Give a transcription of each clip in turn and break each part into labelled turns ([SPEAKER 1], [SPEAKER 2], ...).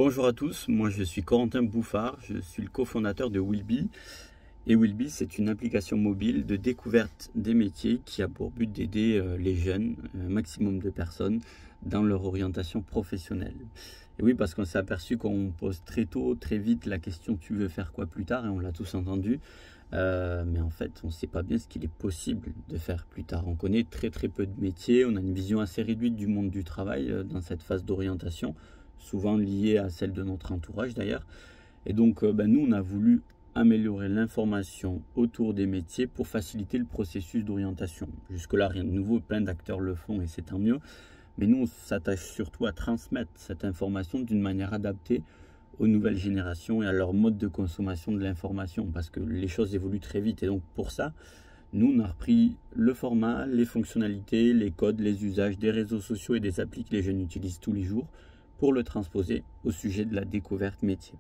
[SPEAKER 1] Bonjour à tous, moi je suis Corentin Bouffard, je suis le cofondateur de Willby. Et Willby, c'est une application mobile de découverte des métiers qui a pour but d'aider les jeunes, un maximum de personnes, dans leur orientation professionnelle. Et oui, parce qu'on s'est aperçu qu'on pose très tôt, très vite la question « tu veux faire quoi plus tard ?» et on l'a tous entendu. Mais en fait, on ne sait pas bien ce qu'il est possible de faire plus tard. On connaît très peu de métiers, on a une vision assez réduite du monde du travail dans cette phase d'orientation, souvent liée à celle de notre entourage d'ailleurs. Et donc, nous, on a voulu améliorer l'information autour des métiers pour faciliter le processus d'orientation. Jusque-là, rien de nouveau, plein d'acteurs le font et c'est tant mieux. Mais nous, on s'attache surtout à transmettre cette information d'une manière adaptée aux nouvelles générations et à leur mode de consommation de l'information, parce que les choses évoluent très vite. Et donc pour ça, nous, on a repris le format, les fonctionnalités, les codes, les usages des réseaux sociaux et des applis que les jeunes utilisent tous les jours pour le transposer au sujet de la découverte métier.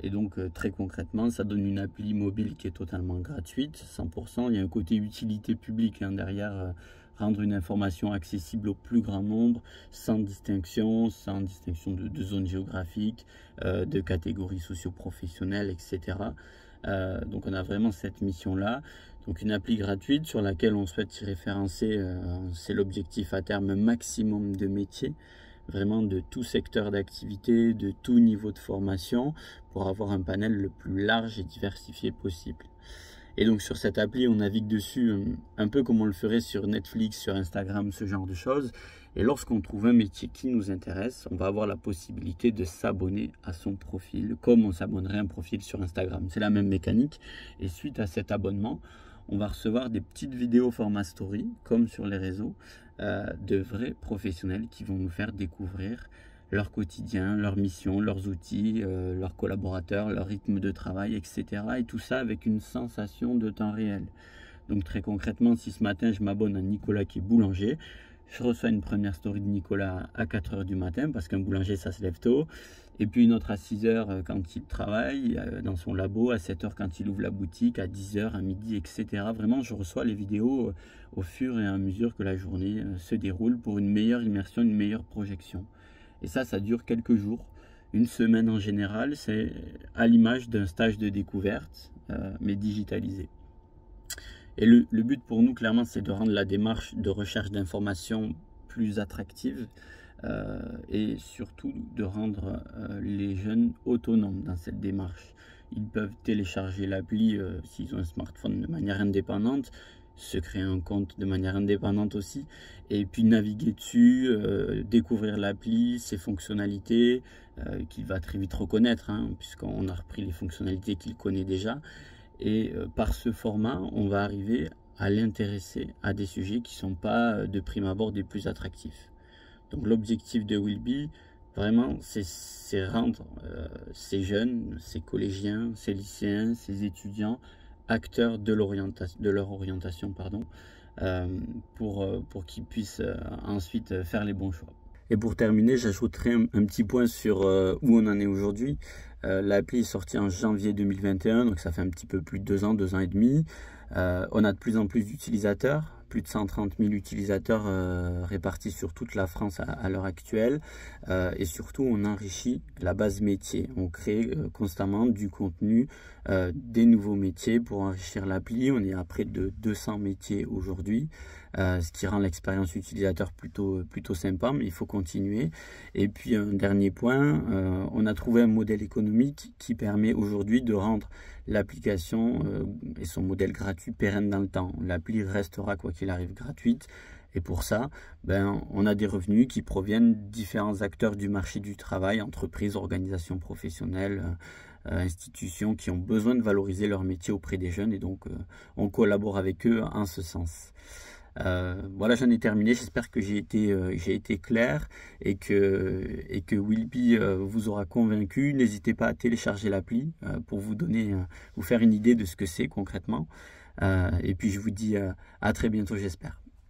[SPEAKER 1] Et donc très concrètement, ça donne une appli mobile qui est totalement gratuite, 100%. Il y a un côté utilité publique derrière, rendre une information accessible au plus grand nombre, sans distinction de zone géographique, de catégories socio-professionnelles, etc. Donc on a vraiment cette mission-là. Donc une appli gratuite sur laquelle on souhaite y référencer, c'est l'objectif à terme, un maximum de métiers, vraiment de tout secteur d'activité, de tout niveau de formation, pour avoir un panel le plus large et diversifié possible. Et donc sur cette appli, on navigue dessus un peu comme on le ferait sur Netflix, sur Instagram, ce genre de choses. Et lorsqu'on trouve un métier qui nous intéresse, on va avoir la possibilité de s'abonner à son profil, comme on s'abonnerait à un profil sur Instagram. C'est la même mécanique. Et suite à cet abonnement, on va recevoir des petites vidéos format story, comme sur les réseaux, de vrais professionnels qui vont nous faire découvrir leur quotidien, leur mission, leurs outils, leurs collaborateurs, leur rythme de travail, etc. Et tout ça avec une sensation de temps réel. Donc très concrètement, si ce matin je m'abonne à Nicolas qui est boulanger, je reçois une première story de Nicolas à 4 h du matin, parce qu'un boulanger ça se lève tôt, et puis une autre à 6 h quand il travaille dans son labo, à 7 h quand il ouvre la boutique, à 10 h, à midi, etc. Vraiment, je reçois les vidéos au fur et à mesure que la journée se déroule pour une meilleure immersion, une meilleure projection. Et ça dure quelques jours, une semaine en général. C'est à l'image d'un stage de découverte, mais digitalisé. Et le but pour nous, clairement, c'est de rendre la démarche de recherche d'informations plus attractive et surtout de rendre les jeunes autonomes dans cette démarche. Ils peuvent télécharger l'appli s'ils ont un smartphone de manière indépendante, se créer un compte de manière indépendante aussi, et puis naviguer dessus, découvrir l'appli, ses fonctionnalités, qu'il va très vite reconnaître, puisqu'on a repris les fonctionnalités qu'il connaît déjà. Et par ce format, on va arriver à l'intéresser à des sujets qui ne sont pas de prime abord des plus attractifs. Donc l'objectif de Willby, vraiment, c'est rendre ces jeunes, ces collégiens, ces lycéens, ces étudiants acteurs de leur orientation, pour qu'ils puissent ensuite faire les bons choix. Et pour terminer, j'ajouterai un petit point sur où on en est aujourd'hui. L'appli est sortie en janvier 2021, donc ça fait un petit peu plus de 2 ans et demi. On a de plus en plus d'utilisateurs, plus de 130 000 utilisateurs répartis sur toute la France à l'heure actuelle. Et surtout, on enrichit la base métier. On crée constamment du contenu, des nouveaux métiers pour enrichir l'appli. On est à près de 200 métiers aujourd'hui, ce qui rend l'expérience utilisateur plutôt sympa, mais il faut continuer. Et puis un dernier point, on a trouvé un modèle économique qui permet aujourd'hui de rendre l'application et son modèle gratuit pérenne dans le temps. L'appli restera quoi qu'il arrive gratuite. Et pour ça, on a des revenus qui proviennent de différents acteurs du marché du travail, entreprises, organisations professionnelles, institutions qui ont besoin de valoriser leur métier auprès des jeunes. Et donc, on collabore avec eux en ce sens. Voilà, j'en ai terminé. J'espère que j'ai été clair et que Willby vous aura convaincu. N'hésitez pas à télécharger l'appli pour vous faire une idée de ce que c'est concrètement. Et puis je vous dis à très bientôt, j'espère.